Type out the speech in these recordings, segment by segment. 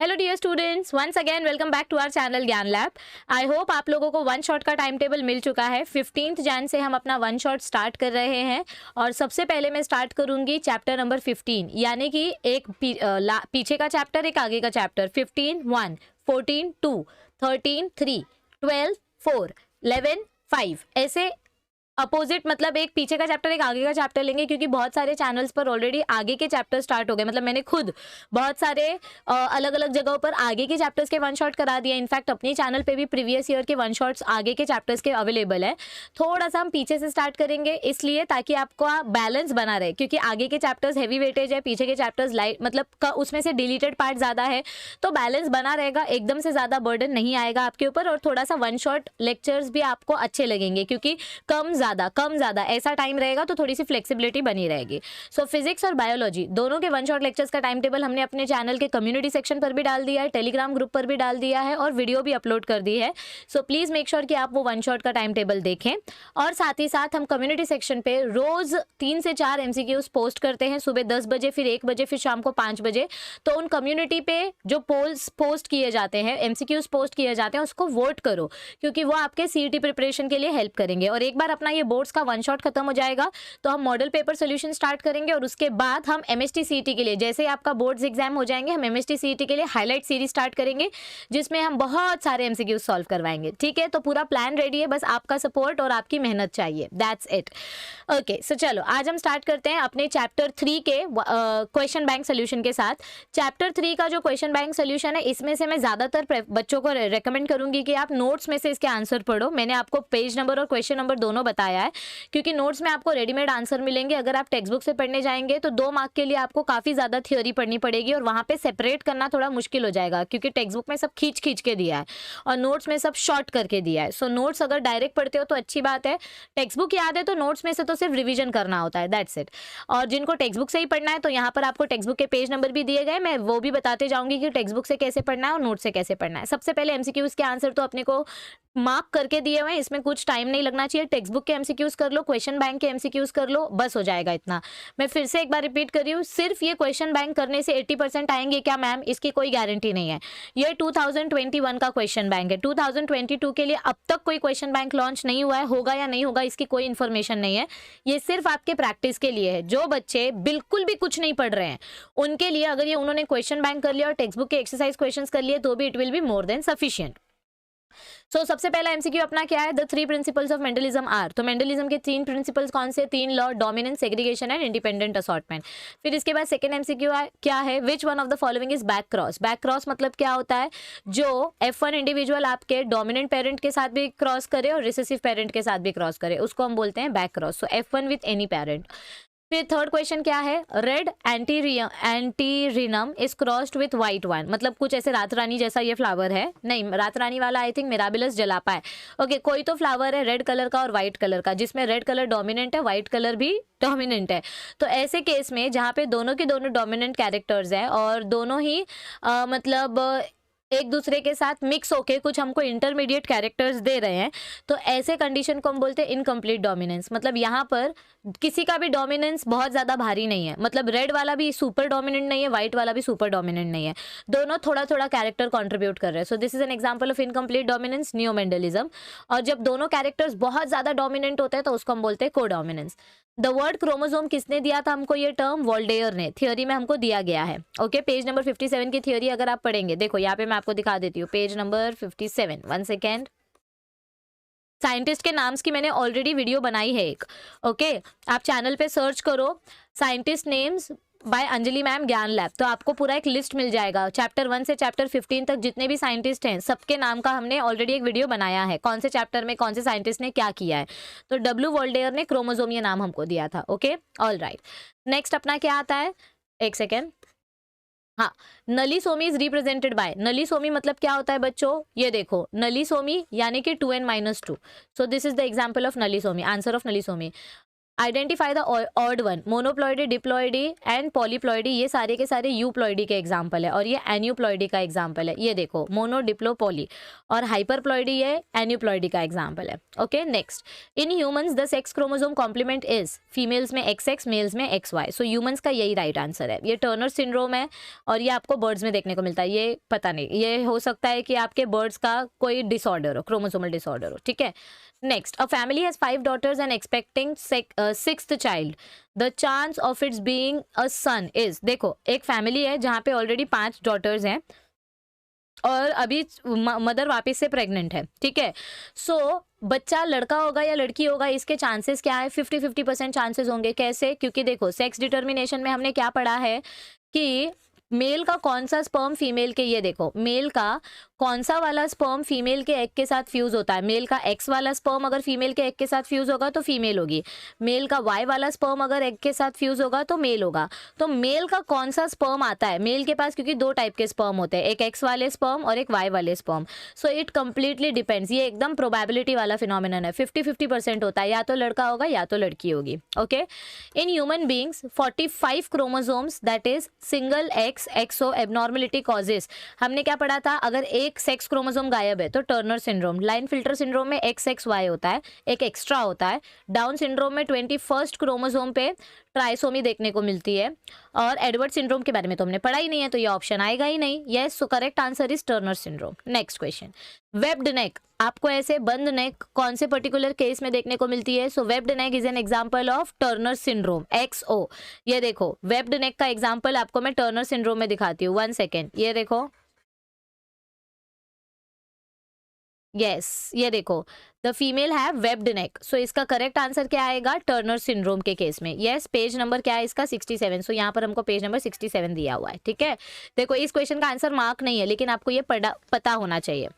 Hello dear students, once again welcome back to our channel Gyan lab. I hope आप लोगों को one shot का time table मिल चुका है। 15 जैन से हम अपना वन शॉट स्टार्ट कर रहे हैं और सबसे पहले मैं स्टार्ट करूंगी चैप्टर नंबर 15, यानी कि एक पीछे का चैप्टर, एक आगे का चैप्टर। 15 1, 14 2, 13 3, 12 4, 11 5, ऐसे अपोजिट, मतलब एक पीछे का चैप्टर एक आगे का चैप्टर लेंगे, क्योंकि बहुत सारे चैनल्स पर ऑलरेडी आगे के चैप्टर स्टार्ट हो गए। मतलब मैंने खुद बहुत सारे अलग अलग जगहों पर आगे के चैप्टर्स के वन शॉट करा दिया। इनफैक्ट अपने चैनल पे भी प्रीवियस ईयर के वन शॉट्स आगे के चैप्टर्स के अवेलेबल है। थोड़ा सा हम पीछे से स्टार्ट करेंगे, इसलिए ताकि आपको बैलेंस बना रहे, क्योंकि आगे के चैप्टर्स हैवी वेटेज है, पीछे के चैप्टर्स लाइट, मतलब उसमें से डिलीटेड पार्ट ज़्यादा है, तो बैलेंस बना रहेगा। एकदम से ज़्यादा बर्डन नहीं आएगा आपके ऊपर, और थोड़ा सा वन शॉट लेक्चर्स भी आपको अच्छे लगेंगे, क्योंकि कम ज़्यादा ऐसा टाइम रहेगा तो थोड़ी सी फ्लेक्सिबिलिटी बनी रहेगी। सो फिजिक्स और बायोलॉजी दोनों के वन शॉट लेक्चर्स का टाइम टेबल हमने अपने चैनल के कम्युनिटी सेक्शन पर भी डाल दिया है, टेलीग्राम ग्रुप पर भी डाल दिया है, और वीडियो भी अपलोड कर दी है। सो प्लीज़ मेक श्योर कि आप वो वन शॉट का टाइम टेबल देखें। और साथ ही साथ हम कम्युनिटी सेक्शन पे रोज़ 3 से 4 MCQs पोस्ट करते हैं, सुबह 10 बजे, फिर 1 बजे, फिर शाम को 5 बजे। तो उन कम्युनिटी पे जो पोल्स पोस्ट किए जाते हैं, MCQs पोस्ट किए जाते हैं, उसको वोट करो, क्योंकि वो आपके CET प्रिपरेशन के लिए हेल्प करेंगे। और एक बार अपना ये बोर्ड्स का वन शॉट खत्म हो जाएगा तो हम मॉडल पेपर सोल्यूशन स्टार्ट करेंगे, और उसके बाद हम MST CET के लिए, जैसे आपका बोर्ड्स एग्जाम हो जाएंगे, हम MST CET के लिए हाईलाइट सीरीज स्टार्ट करेंगे, जिसमें हम बहुत सारे MCQs सॉल्व करवाएंगे। ठीक है, तो पूरा प्लान रेडी है, बस आपका सपोर्ट और आपकी मेहनत चाहिए। That's it. ओके, सो चलो आज हम स्टार्ट करते हैं अपने चैप्टर 3 के क्वेश्चन बैंक सोल्यूशन के साथ। चैप्टर 3 का जो क्वेश्चन बैंक सोल्यूशन है, इसमें से मैं ज़्यादातर बच्चों को रेकमेंड करूंगी कि आप नोट्स में से इसके आंसर पढ़ो। मैंने आपको पेज नंबर और क्वेश्चन नंबर दोनों बताया है, क्योंकि नोट्स में आपको रेडीमेड आंसर मिलेंगे। अगर आप टेक्स्ट बुक से पढ़ने जाएंगे तो 2 मार्क के लिए आपको काफ़ी ज़्यादा थ्योरी पढ़नी पड़ेगी, और वहाँ पे सेपरेट करना थोड़ा मुश्किल हो जाएगा, क्योंकि टेक्स्ट बुक में सब खींच के दिया है और नोट्स में सब शॉर्ट करके दिया है। सो नोट्स अगर डायरेक्ट पढ़ते हो तो अच्छी बात है, टेक्स्ट बुक याद है तो नोट्स में से तो सिर्फ रिवीजन करना होता है, दैट्स इट। और जिनको टेक्स्ट बुक से ही पढ़ना है तो यहाँ पर आपको टेक्स्ट बुक के पेज नंबर भी दिए गए, मैं वो भी बताते जाऊँगी कि टेक्स्ट बुक से कैसे पढ़ना है और नोट से कैसे पढ़ना है। सबसे पहले MCQs के आंसर तो अपने को मार्क करके दिए हुए हैं, इसमें कुछ टाइम नहीं लगना चाहिए। टेक्स्ट बुक के MCQs कर लो, क्वेश्चन बैंक के MCQs कर लो, बस हो जाएगा इतना। मैं फिर से एक बार रिपीट कर रही हूँ, सिर्फ ये क्वेश्चन बैंक करने से 80% आएंगे क्या मैम? इसकी कोई गारंटी नहीं है। ये 2021 का क्वेश्चन बैंक है, 2022 के लिए अब तक कोई क्वेश्चन बैंक लॉन्च नहीं हुआ है। होगा या नहीं होगा इसकी कोई इन्फॉर्मेशन नहीं है। ये सिर्फ आपके प्रैक्टिस के लिए है। जो बच्चे बिल्कुल भी कुछ नहीं पढ़ रहे हैं उनके लिए, अगर ये उन्होंने क्वेश्चन बैंक कर लिया और टेक्स्ट बुक के एक्सरसाइज क्वेश्चन कर लिए, तो भी it will be more than sufficient. So सबसे पहला MCQ अपना क्या है? The 3 principles of Mendelism are. तो मेंडलिज्म के 3 प्रिंसिपल्स कौन से? 3 law, dominance, segregation and independent assortment. फिर इसके बाद सेकंड MCQ क्या है? Which one of the following is back cross. Back cross मतलब क्या होता है? जो F1 इंडिविजुअल आपके डोमिनेंट पेरेंट के साथ भी क्रॉस करे और रिसेसिव पेरेंट के साथ भी क्रॉस करे, उसको हम बोलते हैं back cross. So F1 with any parent. फिर थर्ड क्वेश्चन क्या है? Red antirrhinum is crossed with white one. मतलब कुछ ऐसे रात रानी जैसा ये फ्लावर है, नहीं रात रानी वाला आई थिंक मिराबिलस जलापा है। ओके, कोई तो फ्लावर है रेड कलर का और व्हाइट कलर का, जिसमें रेड कलर डोमिनेंट है, व्हाइट कलर भी डोमिनेंट है। तो ऐसे केस में जहाँ पे दोनों की दोनों डोमिनेंट कैरेक्टर्स हैं और दोनों ही मतलब एक दूसरे के साथ मिक्स होके कुछ हमको इंटरमीडिएट कैरेक्टर्स दे रहे हैं, तो ऐसे कंडीशन को हम बोलते हैं इनकम्प्लीट डोमिनेंस। मतलब यहाँ पर किसी का भी डोमिनेंस बहुत ज़्यादा भारी नहीं है, मतलब रेड वाला भी सुपर डोमिनेंट नहीं है, व्हाइट वाला भी सुपर डोमिनेंट नहीं है, दोनों थोड़ा थोड़ा कैरेक्टर कंट्रीब्यूट कर रहे हैं। So this is an example of incomplete dominance, neomendelism. और जब दोनों कैरेक्टर्स बहुत ज़्यादा डोमिनेंट होते हैं तो उसको हम बोलते हैं कोडोमिनेंस। द वर्ड क्रोमोसोम किसने दिया था हमको ये टर्म? वोल्डेयर ने। थियोरी में हमको दिया गया है। ओके, पेज नंबर 57 की थियोरी अगर आप पढ़ेंगे, देखो यहाँ पे मैं आपको दिखा देती हूँ, पेज नंबर 57। 1 सेकेंड। साइंटिस्ट के नाम्स की मैंने ऑलरेडी वीडियो बनाई है एक। ओके, आप चैनल पे सर्च करो scientist names by Anjali ma'am ज्ञान लैब, तो आपको पूरा एक लिस्ट मिल जाएगा। चैप्टर 1 से चैप्टर 15 तक जितने भी साइंटिस्ट हैं सबके नाम का हमने ऑलरेडी एक वीडियो बनाया है, कौन से चैप्टर में कौन से साइंटिस्ट ने क्या किया है। तो W वोल्डेयर ने क्रोमोसोम ये नाम हमको दिया था। Okay, all right. नेक्स्ट अपना क्या आता है? एक सेकेंड। हाँ, नलीसोमी इज रिप्रेजेंटेड बाय। नलीसोमी मतलब क्या होता है बच्चों? ये देखो, नलीसोमी यानी कि 2n - 2। So this is the example of nullisomy, answer of nullisomy. Identify the odd one, monoploidy, diploidy and polyploidy, ये सारे के सारे यूप्लॉइडी के एग्जाम्पल है, और ये एन्यूप्लॉइडी का एग्जाम्पल है। ये देखो मोनो, डिप्लो, पॉली, और हाइपरप्लॉइडी ये एन्यूप्लॉइडी का एग्जाम्पल है। Okay next, in humans the sex chromosome complement is, females में XX, मेल्स में XY। सो ह्यूमंस का यही राइट आंसर है। ये टर्नर सिंड्रोम है और ये आपको बर्ड्स में देखने को मिलता है। ये पता नहीं, ये हो सकता है कि आपके बर्ड्स का कोई डिसऑर्डर हो, क्रोमोसोमल डिसऑर्डर हो। ठीक है next, a family has 5 daughters and expecting 6th child, the chance of its being a son is, देखो एक फैमिली है जहाँ पे ऑलरेडी 5 daughters हैं और अभी मदर वापस से प्रेग्नेंट है। ठीक है, सो बच्चा लड़का होगा या लड़की होगा, इसके चांसेस क्या है? 50-50% चांसेस होंगे। कैसे? क्योंकि देखो सेक्स डिटर्मिनेशन में हमने क्या पढ़ा है कि मेल का कौन सा स्पर्म फीमेल के, ये देखो मेल का कौन सा वाला स्पर्म फीमेल के एग के साथ फ्यूज होता है। मेल का X वाला स्पर्म अगर फीमेल के एग के साथ फ्यूज होगा तो फीमेल होगी, मेल का Y वाला स्पर्म अगर एग के साथ फ्यूज होगा तो मेल होगा। तो मेल का कौन सा स्पर्म आता है मेल के पास, क्योंकि 2 टाइप के स्पर्म होते हैं, एक X वाले स्पर्म और एक Y वाले sperm. So it completely depends, ये एकदम प्रोबेबिलिटी वाला फिनोमिनन है। 50-50% होता है, या तो लड़का होगा या तो लड़की होगी। Okay, in human beings 45 chromosomes that is single X XO abnormality causes. हमने क्या पढ़ा था? अगर एक सेक्स क्रोमोसोम गायब है तो Turner syndrome. Line filter syndrome में XXY होता है, एक एक्स्ट्रा होता है। डाउन सिंड्रोम में 21st क्रोमोसोम पे ट्राइसोमी देखने को मिलती है। और एडवर्ड सिंड्रोम के बारे में तो हमने पढ़ा ही नहीं है, तो ये ऑप्शन आएगा ही नहीं। Yes, so correct answer is Turner syndrome. Next question, webbed neck, आपको ऐसे बंद नेक कौन से पर्टिकुलर केस में देखने को मिलती है? So webbed neck is an example of Turner syndrome XO। ये देखो वेब्ड नेक का एग्जांपल आपको मैं टर्नर सिंड्रोम में दिखाती हूँ। 1 सेकेंड, ये देखो, यस ये देखो द फीमेल हैव वेब्ड नेक। सो इसका करेक्ट आंसर क्या आएगा टर्नर सिंड्रोम के केस में? यस, पेज नंबर क्या है इसका? 67। सो यहाँ पर हमको पेज नंबर 67 दिया हुआ है। ठीक है, देखो इस क्वेश्चन का आंसर मार्क नहीं है, लेकिन आपको ये पता होना चाहिए।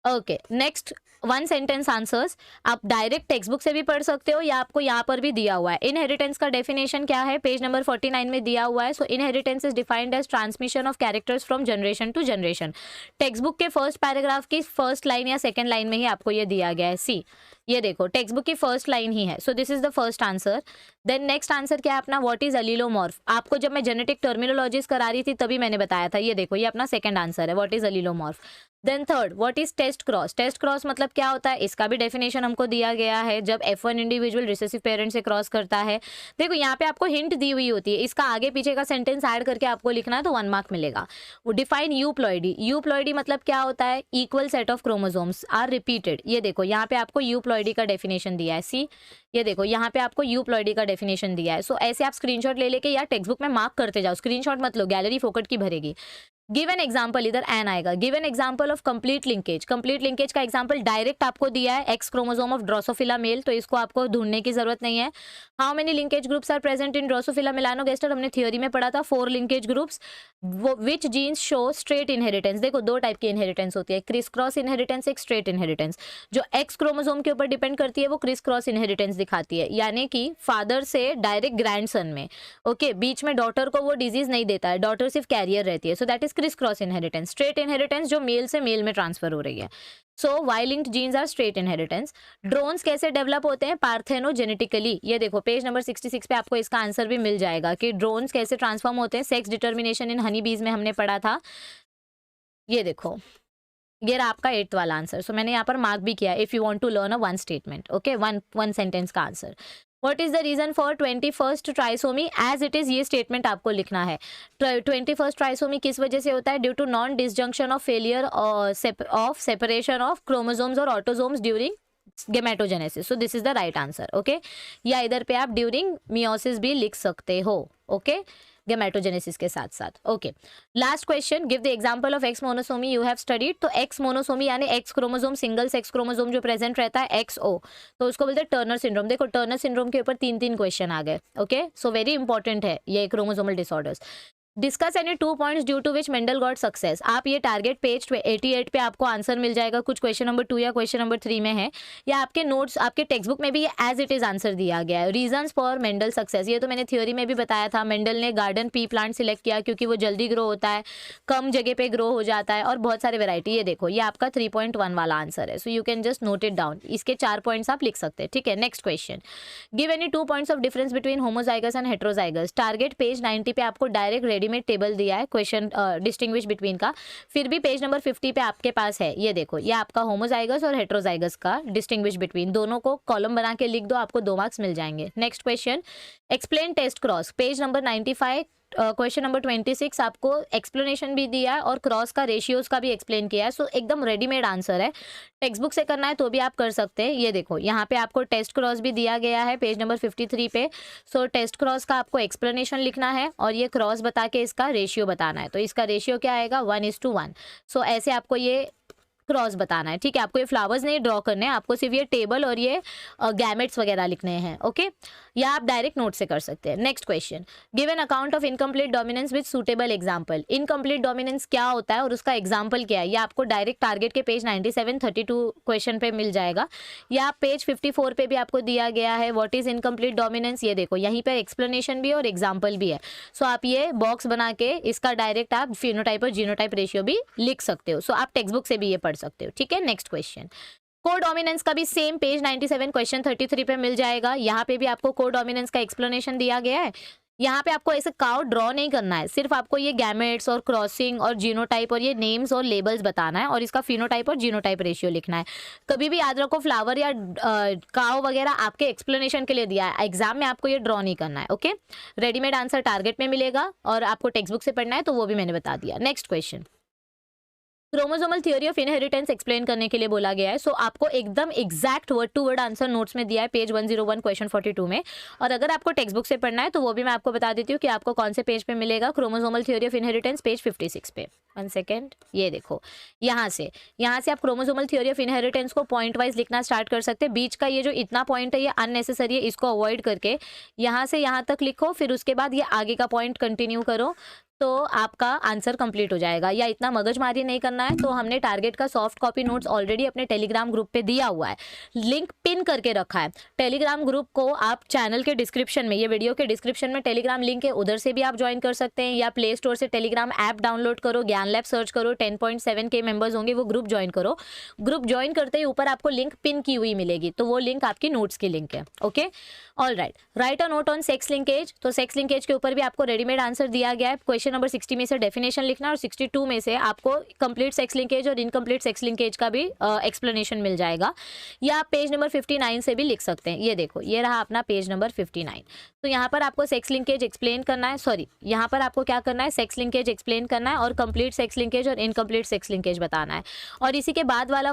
ओके नेक्स्ट, 1 सेंटेंस आंसर्स आप डायरेक्ट टेक्स्ट बुक से भी पढ़ सकते हो या आपको यहाँ पर भी दिया हुआ है। इनहेरिटेंस का डेफिनेशन क्या है? पेज नंबर 49 में दिया हुआ है। So inheritance is defined as transmission of characters from generation to generation. Text book के फर्स्ट पैराग्राफ की फर्स्ट लाइन या सेकेंड लाइन में ही आपको ये दिया गया है। सी ये देखो टेक्स्ट बुक की फर्स्ट लाइन ही है। So this is the first answer. Then next answer क्या है अपना? What is allelomorph. आपको जब मैं जेनेटिक टर्मिनोलॉजीज करा रही थी तभी मैंने बताया था। ये देखो ये अपना सेकंड आंसर है, what is allelomorph. Then third, what is test cross. Test cross मतलब क्या होता है? इसका भी डेफिनेशन हमको दिया गया है, जब F1 इंडिविजुअल रिसेसिव पेरेंट से क्रॉस करता है। देखो यहाँ पे आपको हिंट दी हुई होती है, इसका आगे पीछे का सेंटेंस ऐड करके आपको लिखना है तो 1 मार्क मिलेगा। वो डिफाइन यूप्लॉइडी। यूप्लॉइडी मतलब क्या होता है? Equal set of chromosomes are repeated. ये देखो यहाँ पे आपको यूप्लॉइडी का डेफिनेशन दिया है। सी ये देखो यहाँ पे आपको यूप्लॉइडी का डेफिनेशन दिया है। सो ऐसे आप स्क्रीनशॉट ले लेके या टेक्स्ट बुक में मार्क करते जाओ, स्क्रीनशॉट मत लो, गैलरी फोकट की भरेगी। गिव एन एग्जाम्पल, इधर एन आएगा। Give an example of complete linkage. Complete linkage का एग्जाम्पल डायरेक्ट आपको दिया है, X chromosome of drosophila male, तो इसको आपको ढूंढने की जरूरत नहीं है। How many linkage groups are present in drosophila melanogaster, हमने थियोरी में पढ़ा था 4 linkage groups. Which genes show straight inheritance. देखो 2 टाइप की इनहेरिटेंस होती है, क्रिस क्रॉस इनहेरिटेंस, एक स्ट्रेट इनहेरिटेंस। जो एक्स क्रोमोसोम के ऊपर डिपेंड करती है वो क्रिस क्रॉस इनहेरिटेंस दिखाती है, यानी कि फादर से डायरेक्ट ग्रैंडसन में। ओके, बीच में डॉटर को वो डिजीज नहीं देता है, डॉटर सिर्फ कैरियर रहती है। So that is criss cross inheritance. Straight inheritance जो मेल से मेल में ट्रांसफर हो रही है। So Y linked genes are straight inheritance. Drones कैसे डेवलप होते हैं? पार्थेनोजेनेटिकली। ये देखो पेज नंबर 66 पे आपको इसका आंसर भी मिल जाएगा कि ड्रोन्स कैसे ट्रांसफॉर्म होते हैं। सेक्स डिटर्मिनेशन इन हनी बीज में हमने पढ़ा था। ये देखो ये रहा आपका 8th वाला आंसर। सो मैंने यहाँ पर मार्क भी किया, if you want to learn a 1 statement. Okay, 1 sentence का आंसर। What is the reason for 21st trisomy? As it is ये स्टेटमेंट आपको लिखना है। 21st ट्राइसोमी किस वजह से होता है? Due to non disjunction of failure of separation of chromosomes और autosomes during gametogenesis. So this is the right answer. Okay, या इधर पे आप ड्यूरिंग मियोसिस भी लिख सकते हो। ओके, गेमेटोजेनेसिस के साथ साथ। Okay, last question, give the example of x monosomy you have studied. तो एक्स मोनोसोमी यानी x chromosome, single sex chromosome जो प्रेजेंट रहता है XO, तो उसको बोलते हैं टर्नर सिंड्रोम। देखो टर्नर सिंड्रोम के ऊपर 3 क्वेश्चन आ गए। ओके, सो वेरी इंपॉर्टेंट है ये chromosomal disorders. Discuss any 2 points due to which Mendel got success. आप ये टारगेट पेज 88 पे आपको आंसर मिल जाएगा, कुछ क्वेश्चन नंबर 2 या क्वेश्चन नंबर 3 में है, या आपके नोट्स आपके टेक्स्ट बुक में भी ये एज इट इज आंसर दिया गया है। रीजंस फॉर मेंडल सक्सेस, ये तो मैंने थ्योरी में भी बताया था। मेंडल ने गार्डन पी प्लांट सिलेक्ट किया क्योंकि वो जल्दी ग्रो होता है, कम जगह पे ग्रो हो जाता है, और बहुत सारे वेराइटी। ये देखो, ये आपका 3.1 वाला आंसर है, so you can just note it down. इसके 4 पॉइंट्स आप लिख सकते हैं, ठीक है। Next question, give any 2 points of difference between homozygous and heterozygous. Target page 90 पे आपको डायरेक्ट रेडीमेड टेबल दिया है क्वेश्चन डिस्टिंग्विश बिटवीन का, फिर भी पेज नंबर 50 पे आपके पास है। ये देखो, ये आपका होमोजाइगस और हेट्रोजाइगस का डिस्टिंग्विश बिटवीन, दोनों को कॉलम बना के लिख दो, आपको 2 मार्क्स मिल जाएंगे। Next question, explain test cross. Page number 95 question number 26 आपको एक्सप्लेनेशन भी दिया है और क्रॉस का रेशियोज का भी एक्सप्लेन किया है, सो एकदम रेडीमेड आंसर है। टेक्स्ट बुक से करना है तो भी आप कर सकते हैं। ये देखो, यहाँ पे आपको टेस्ट क्रॉस भी दिया गया है पेज नंबर 53 पे, सो टेस्ट क्रॉस का आपको एक्सप्लेनेशन लिखना है और ये क्रॉस बता के इसका रेशियो बताना है। तो इसका रेशियो क्या आएगा, 1:1। सो ऐसे आपको ये क्रॉस बताना है, ठीक है। आपको ये फ्लावर्स नहीं ड्रॉ करने हैं, आपको सिर्फ ये टेबल और ये गैमेट्स वगैरह लिखने हैं, ओके। या आप डायरेक्ट नोट से कर सकते हैं। Next question, give an account of incomplete dominance with suitable example. Incomplete dominance क्या होता है और उसका एग्जांपल क्या है, ये आपको डायरेक्ट टारगेट के पेज 97 32 क्वेश्चन पे मिल जाएगा, या पेज 54 पे भी आपको दिया गया है व्हाट इज इनकम्प्लीट डोमिनेंस। ये देखो, यहीं पे एक्सप्लेनेशन भी और एग्जाम्पल भी है, सो आप ये बॉक्स बना के इसका डायरेक्ट आप फिनोटाइप और जीनोटाइप रेशियो भी लिख सकते हो, सो आप टेक्स्ट बुक से भी ये पढ़ सकते हो, ठीक है। नेक्स्ट क्वेश्चन, कोडोमिनेंस का भी सेम पेज 97 क्वेश्चन 33 पे मिल जाएगा। यहाँ पे भी आपको कोडोमिनेंस का एक्सप्लेनेशन दिया गया है। यहाँ पे आपको ऐसे काउ ड्रॉ नहीं करना है, सिर्फ आपको ये गैमेट्स और क्रॉसिंग और जीनोटाइप और ये नेम्स और लेबल्स बताना है और इसका फिनोटाइप और जीनोटाइप रेशियो लिखना है। कभी भी याद रखो, फ्लावर या काउ वगैरह आपके एक्सप्लेनेशन के लिए दिया है, एग्जाम में आपको ये ड्रॉ नहीं करना है, ओके। रेडीमेड आंसर टारगेट में मिलेगा और आपको टेक्स्ट बुक से पढ़ना है तो वो भी मैंने बता दिया। Next question, chromosomal theory of inheritance explain करने के लिए बोला गया है, सो आपको एकदम exact word to word answer notes में दिया है पेज 101 क्वेश्चन 42 में। और अगर आपको टेक्स्ट बुक से पढ़ना है तो वो भी मैं आपको बता देती हूँ कि आपको कौन से पेज पे मिलेगा। Chromosomal theory of inheritance page 56 पे, 1 सेकेंड, ये देखो, यहाँ से आप क्रोमोसोमल थ्योरी ऑफ इनहेरिटेंस को पॉइंट वाइज लिखना स्टार्ट कर सकते हैं। बीच का ये जो इतना पॉइंट है ये अननेसेसरी है, इसको अवॉइड करके यहाँ से यहाँ तक लिखो, फिर उसके बाद ये आगे का पॉइंट कंटिन्यू करो, तो आपका आंसर कंप्लीट हो जाएगा। या इतना मगजमारी नहीं करना है, तो हमने टारगेट का सॉफ्ट कॉपी नोट्स ऑलरेडी अपने टेलीग्राम ग्रुप पे दिया हुआ है, लिंक पिन करके रखा है। टेलीग्राम ग्रुप को आप चैनल के डिस्क्रिप्शन में, ये वीडियो के डिस्क्रिप्शन में टेलीग्राम लिंक है, उधर से भी आप ज्वाइन कर सकते हैं, या प्ले स्टोर से टेलीग्राम ऐप डाउनलोड करो, ज्ञान लैब सर्च करो, 10.7K मेंबर्स होंगे, वो ग्रुप ज्वाइन करो। ग्रुप ज्वाइन करते ही ऊपर आपको लिंक पिन की हुई मिलेगी, तो वो लिंक आपकी नोट्स की लिंक है, okay. All right, right a note on sex linkage. तो सेक्स लिंकेज के ऊपर भी आपको रेडीमेड आंसर दिया गया है। क्वेश्चन नंबर 60 में से डेफिनेशन लिखना और 62 में से आपको कंप्लीट सेक्स लिंकेज और इनकम्प्लीट सेक्स लिंकेज का भी एक्सप्लेनेशन मिल जाएगा, या आप पेज नंबर 59 से भी लिख सकते हैं। ये देखो, ये रहा अपना पेज नंबर 59। तो यहाँ पर आपको सेक्स लिंकेज एक्सप्लेन करना है, सॉरी, यहाँ पर आपको क्या करना है, सेक्स लिंकेज एक्सप्लेन करना है और कंप्लीट सेक्स लिंकेज और इनकम्प्लीट सेक्स लिंकेज बताना है। और इसी के बाद वाला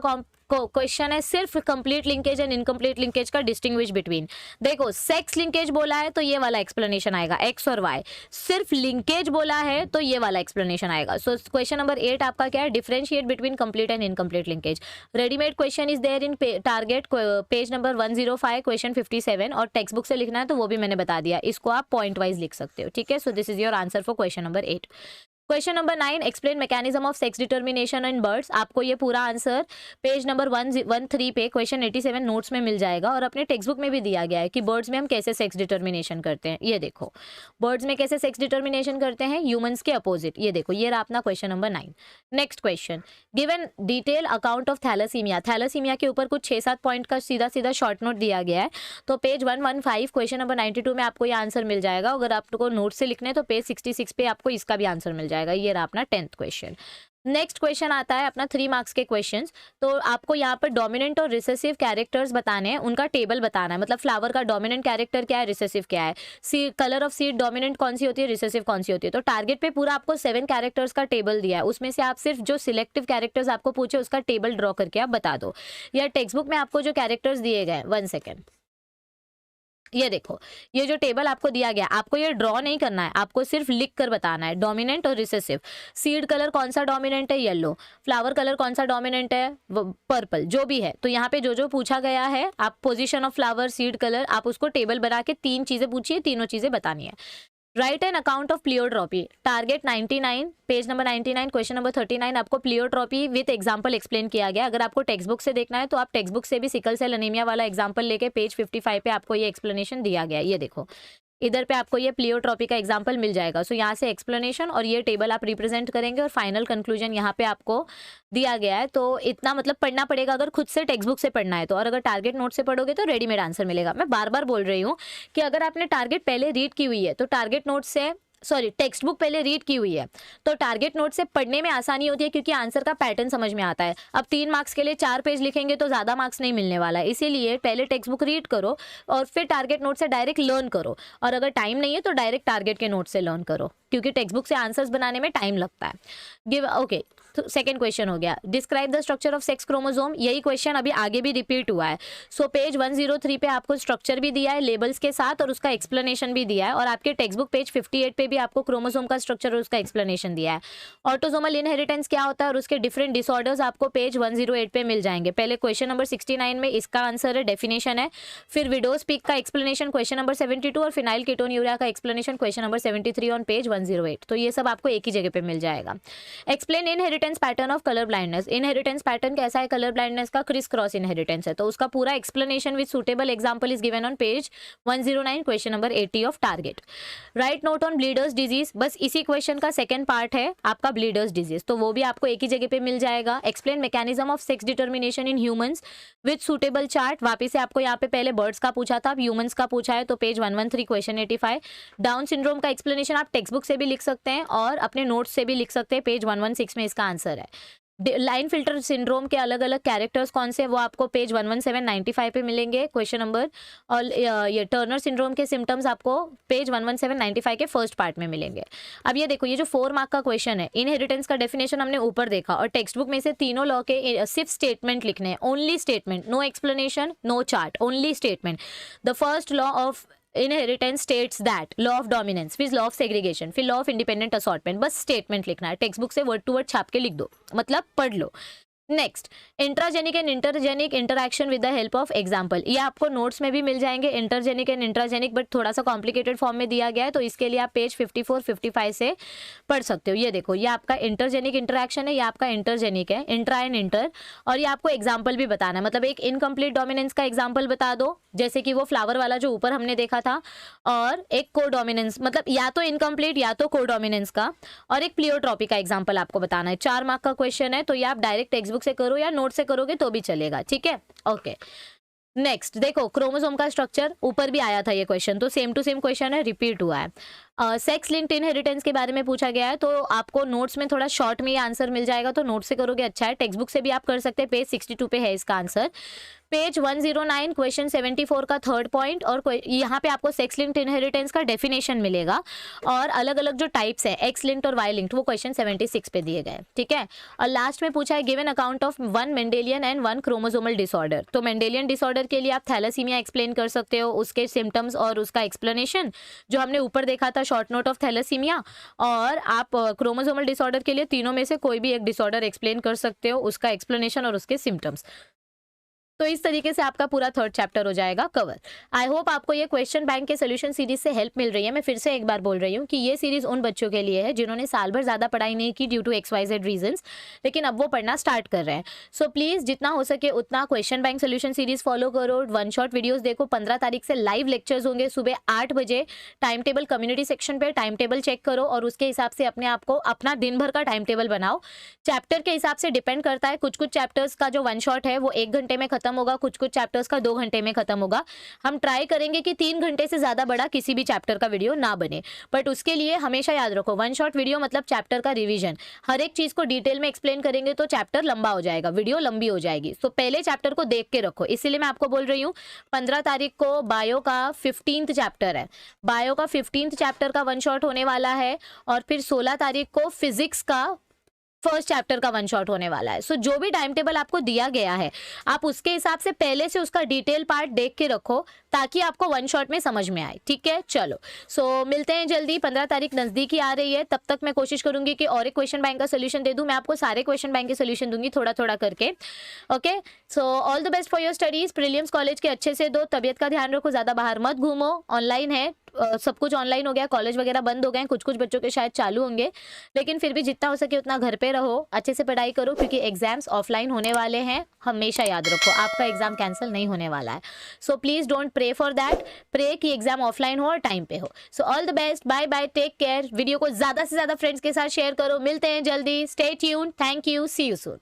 क्वेश्चन है सिर्फ complete linkage and incomplete linkage का डिस्टिंग्विश बिटवीन। देखो, सेक्स लिंकेज बोला है तो ये वाला एक्सप्लेनेशन आएगा, एक्स और वाई। सिर्फ लिंकेज बोला है तो ये वाला एक्सप्लेनेशन आएगा। सो क्वेश्चन नंबर 8 आपका क्या है, differentiate between complete and incomplete linkage. Readymade question is there in target page number 105 question 57, और टेक्स्ट बुक से लिखना है तो वो भी मैंने बता दिया, इसको आप पॉइंट वाइज लिख सकते हो, ठीक है। So this is your answer for question number 8। Question number 9, explain mechanism of sex determination in birds. आपको ये पूरा आंसर पेज नंबर 113 पे क्वेश्चन 87 नोट्स में मिल जाएगा, और अपने टेक्स्ट बुक में भी दिया गया है कि बर्ड्स में हम कैसे सेक्स डिटर्मिनेशन करते हैं। ये देखो, बर्ड्स में कैसे सेक्स डिटर्मिनेशन करते हैं, ह्यूमंस के अपोजिट। ये देखो, ये रहा अपना question number 9। Next question, given detail account of thalassemia. Thalassemia के ऊपर कुछ 6-7 पॉइंट का सीधा सीधा शॉर्ट नोट दिया गया है, तो पेज 115 क्वेश्चन नंबर 92 में आपको ये आंसर मिल जाएगा। अगर आपको नोट से लिखने तो पेज 66 पे आपको इसका भी आंसर मिल जाएगा। ये रहा अपना 10th क्वेश्चन। नेक्स्ट क्वेश्चन आता है अपना 3 मार्क्स के क्वेश्चंस। तो आपको यहाँ पर डोमिनेंट और रिसेसिव कैरेक्टर्स बताने हैं, उनका टेबल बताना है। मतलब फ्लावर का डोमिनेंट कैरेक्टर क्या है, रिसेसिव क्या है, कलर ऑफ सीड डोमिनेंट कौन सी होती है, रिसेसिव कौन सी होती है। तो टारगेट पे पूरा आपको 7 कैरेक्टर्स का टेबल दिया है, उसमें से आप सिर्फ जो सिलेक्टिव कैरेक्टर्स आपको पूछे उसका टेबल ड्रॉ करके आप बता दो। या टेक्स्ट बुक में आपको जो कैरेक्टर्स दिए गए, 1 सेकेंड, ये देखो, ये जो टेबल आपको दिया गया, आपको ये ड्रॉ नहीं करना है, आपको सिर्फ लिख कर बताना है। डोमिनेंट और रिसेसिव, सीड कलर कौन सा डोमिनेंट है, येलो। फ्लावर कलर कौन सा डोमिनेंट है, पर्पल, जो भी है। तो यहाँ पे जो जो पूछा गया है, आप position of flower, seed colour, आप उसको टेबल बना के 3 चीजें पूछिए, तीनों चीजें बतानी है। Right an account of pleiotropy, target 99, page number 99, question number 39 आपको प्लियोट्रॉपी विथ एग्जांपल एक्सप्लेन किया गया। अगर आपको टेक्स्ट बुक से देखना है तो आप टेक्स्ट बुक से भी सिकल सेल अनीमिया वाला एग्जांपल लेके पेज 55 पे आपको ये एक्सप्लेनेशन दिया गया है। ये देखो इधर पे आपको ये प्लियोट्रॉपी का एग्जांपल मिल जाएगा। सो यहाँ से एक्सप्लेनेशन और ये टेबल आप रिप्रेजेंट करेंगे और फाइनल कंक्लूजन यहाँ पे आपको दिया गया है। तो इतना मतलब पढ़ना पड़ेगा अगर खुद से टेक्स्ट बुक से पढ़ना है तो, और अगर टारगेट नोट से पढ़ोगे तो रेडीमेड आंसर मिलेगा। मैं बार बार बोल रही हूँ कि अगर आपने टारगेट पहले रीड की हुई है तो टारगेट नोट से टेक्स्ट बुक पहले रीड की हुई है तो टारगेट नोट से पढ़ने में आसानी होती है क्योंकि आंसर का पैटर्न समझ में आता है। अब 3 मार्क्स के लिए 4 पेज लिखेंगे तो ज़्यादा मार्क्स नहीं मिलने वाला है, इसीलिए पहले टेक्स्ट बुक रीड करो और फिर टारगेट नोट से डायरेक्ट लर्न करो। और अगर टाइम नहीं है तो डायरेक्ट टारगेट के नोट से लर्न करो क्योंकि टेक्स्ट बुक से आंसर्स बनाने में टाइम लगता है। गिव ओके, तो सेकंड क्वेश्चन हो गया, describe the structure of sex chromosome. यही क्वेश्चन अभी आगे भी रिपीट हुआ है। सो पेज 103 पे आपको स्ट्रक्चर भी दिया है लेबल्स के साथ और उसका एक्सप्लेनेशन भी दिया है, और आपके टेक्स्ट बुक पेज 58 पे भी आपको क्रोमोसोम का स्ट्रक्चर और उसका एक्सप्लेनेशन दिया है। ऑटोसोमल इनहेरिटेंस क्या होता है और उसके डिफरेंट डिसऑर्डर्स आपको पेज 108 पे मिल जाएंगे। पहले क्वेश्चन नंबर 69 में इसका आंसर है, डेफिनेशन है, फिर विडोज पीक का एक्सप्लेनेशन क्वेश्चन नंबर 72 और फिनाइल कीटोन्यूरिया का explanation question number 73 on page 108। तो ये सब आपको एक ही जगह पे मिल जाएगा। Explain inheritance pattern of colour blindness. Inheritance pattern कैसा है कलर ब्लाइंडनेस का? क्रिस क्रॉस इनहेरिटेंस है, तो उसका पूरा explanation with suitable example is given on page 109 question number 80 of target. Right note on bleeders disease, बस इसी क्वेश्चन का सेकंड पार्ट है आपका ब्लीडर्स डिजीज, तो वो भी आपको एक ही जगह पे मिल जाएगा। Explain mechanism of sex determination in humans with suitable chart. वापिस से आपको यहाँ पे पहले बर्ड्स का पूछा था, अब ह्यूमंस का पूछा है, तो पेज 113 क्वेश्चन 85। डाउन सिंड्रोम का एक्सप्लेनेशन आप टेक्स्ट बुक से भी लिख सकते हैं और अपने नोट्स से भी लिख सकते हैं, पेज 116 में इसका आंसर है। लाइन फिल्टर सिंड्रोम के अलग अलग कैरेक्टर्स कौन से, वो आपको पेज 11795 पे मिलेंगे क्वेश्चन नंबर, और ये टर्नर सिंड्रोम के सिम्टम्स आपको पेज 11795 के फर्स्ट पार्ट में मिलेंगे। अब ये देखो, ये जो 4 मार्क का क्वेश्चन है, इनहेरिटेंस का डेफिनेशन हमने ऊपर देखा और टेक्स्ट बुक में से तीनों लॉ के सिर्फ स्टेटमेंट लिखने हैं, only statement, no explanation, no chart, only statement. The first law of inheritance states that, law of dominance, फिर लॉ ऑफ सेग्रीगेशन, फिर लॉ ऑफ इंडिपेंडेंट असॉर्टमेंट, बस स्टेटमेंट लिखना है। टेक्स्ट बुक से वर्ड टू वर्ड छाप के लिख दो, मतलब पढ़ लो। Next, intragenic and intergenic interaction with the help of example. ये आपको नोट्स में भी मिल जाएंगे, इंटरजेनिक एंड इंट्राजेनिक, बट थोड़ा सा कॉम्प्लिकेटेड फॉर्म में दिया गया है, तो इसके लिए आप पेज 54 55 से पढ़ सकते हो। ये देखो, ये आपका इंटरजेनिक इंटरैक्शन है, ये आपका इंटरजेनिक है, इंट्रा एंड इंटर, और ये आपको एग्जाम्पल भी बताना है, मतलब एक इनकम्प्लीट डोमिनेंस का एग्जाम्पल बता दो, जैसे कि वो फ्लावर वाला जो ऊपर हमने देखा था, और एक कोडोमिनेंस, मतलब या तो इनकम्प्लीट या तो कोडोमिनेंस का, और एक प्लियोट्रॉपी का एग्जाम्पल आपको बताना है। 4 मार्क का क्वेश्चन है, तो ये आप डायरेक्ट टेक्स्ट बुक से करो या नोट से करोगे तो भी चलेगा, ठीक है। ओके, नेक्स्ट देखो, क्रोमोसोम का स्ट्रक्चर, ऊपर भी आया था ये क्वेश्चन, तो सेम टू सेम क्वेश्चन है, रिपीट हुआ है। सेक्स लिंक्ड इनहेरिटेंस के बारे में पूछा गया है, तो आपको नोट्स में थोड़ा शॉर्ट में ये आंसर मिल जाएगा, तो नोट से करोगे अच्छा है, टेक्स्ट बुक से भी आप कर सकते हैं, पेज 62 पे है इसका आंसर। पेज 109 क्वेश्चन 74 का थर्ड पॉइंट, और यहाँ पे आपको सेक्स लिंक्ड इनहेरिटेंस का डेफिनेशन मिलेगा और अलग अलग जो टाइप्स है एक्स लिंक्ड और वाई लिंक्ड, वो क्वेश्चन 76 पे दिए गए, ठीक है। और लास्ट में पूछा है given account of 1 Mendelian and 1 chromosomal disorder. तो मेंडेलियन डिसऑर्डर के लिए आप थैलेसीमिया एक्सप्लेन कर सकते हो, उसके सिम्टम्स और उसका एक्सप्लेनेशन जो हमने ऊपर देखा था, शॉर्ट नोट ऑफ थैलेसीमिया, और आप क्रोमोसोमल डिसऑर्डर के लिए तीनों में से कोई भी एक डिसऑर्डर एक्सप्लेन कर सकते हो, उसका एक्सप्लेनेशन और उसके सिम्टम्स। तो इस तरीके से आपका पूरा थर्ड चैप्टर हो जाएगा कवर। आई होप आपको ये क्वेश्चन बैंक के सोल्यूशन सीरीज से हेल्प मिल रही है। मैं फिर से एक बार बोल रही हूँ कि ये सीरीज उन बच्चों के लिए है जिन्होंने साल भर ज़्यादा पढ़ाई नहीं की ड्यू टू XYZ रीजंस, लेकिन अब वो पढ़ना स्टार्ट कर रहे हैं। सो प्लीज़ जितना हो सके उतना question bank solution series follow करो, 1 शॉट वीडियोज़ देखो। 15 तारीख से लाइव लेक्चर्स होंगे सुबह 8 बजे। टाइम टेबल कम्युनिटी सेक्शन पर टाइम टेबल चेक करो और उसके हिसाब से अपने आप को अपना दिन भर का टाइम टेबल बनाओ। चैप्टर के हिसाब से डिपेंड करता है, कुछ चैप्टर्स का जो 1 शॉट है वो 1 घंटे में खत्म होगा, कुछ चैप्टर्स का 2 घंटे में खत्म होगा। हम ट्राई करेंगे कि 3 घंटे से ज्यादा बड़ा किसी भी चैप्टर का वीडियो ना बने, बट उसके लिए हमेशा याद रखो 1 शॉट वीडियो मतलब चैप्टर का रिवीजन। हर एक चीज को डिटेल में एक्सप्लेन करेंगे तो चैप्टर लंबा हो जाएगा, वीडियो लंबी हो जाएगी। तो पहले चैप्टर को देख के रखो, इसीलिए मैं आपको बोल रही हूँ 15 तारीख को बायो का 15th चैप्टर है, बायो का 15th चैप्टर का 1 शॉट होने वाला है, और फिर 16 तारीख को फिजिक्स का फर्स्ट चैप्टर का 1 शॉट होने वाला है। सो जो भी टाइम टेबल आपको दिया गया है आप उसके हिसाब से पहले से उसका डिटेल पार्ट देख के रखो ताकि आपको 1 शॉट में समझ में आए, ठीक है। चलो, सो मिलते हैं जल्दी, 15 तारीख नजदीकी आ रही है, तब तक मैं कोशिश करूंगी कि और एक क्वेश्चन बैंक का सोल्यूशन दे दूं। मैं आपको सारे क्वेश्चन बैंक के सोल्यूशन दूंगी थोड़ा थोड़ा करके, okay. So all the best for your studies. Prelims college के अच्छे से दो, तबियत का ध्यान रखो, ज्यादा बाहर मत घूमो, ऑनलाइन है, सब कुछ ऑनलाइन हो गया, कॉलेज वगैरह बंद हो गए हैं, कुछ कुछ बच्चों के शायद चालू होंगे, लेकिन फिर भी जितना हो सके उतना घर पे रहो, अच्छे से पढ़ाई करो, क्योंकि एग्जाम्स ऑफलाइन होने वाले हैं। हमेशा याद रखो आपका एग्जाम कैंसिल नहीं होने वाला है। So please don't pray for that, pray कि एग्जाम ऑफलाइन हो और टाइम पे हो। So all the best, bye bye, take care. Video को ज्यादा से ज्यादा फ्रेंड्स के साथ शेयर करो। मिलते हैं जल्दी, stay tuned, thank you, see you soon.